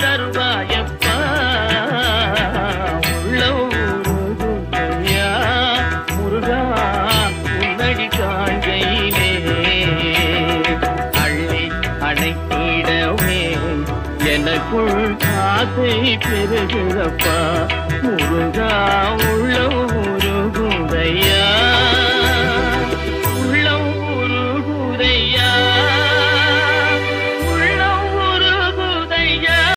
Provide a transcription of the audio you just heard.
தருவாயப்பா உள்ள உருகுதையா முருகா உன்னடி காண்கையிலே அள்ளி அணைத்திடவே எனக்குள் ஆசை பெருகிறப்பா முருகா உள்ள உருகுதையா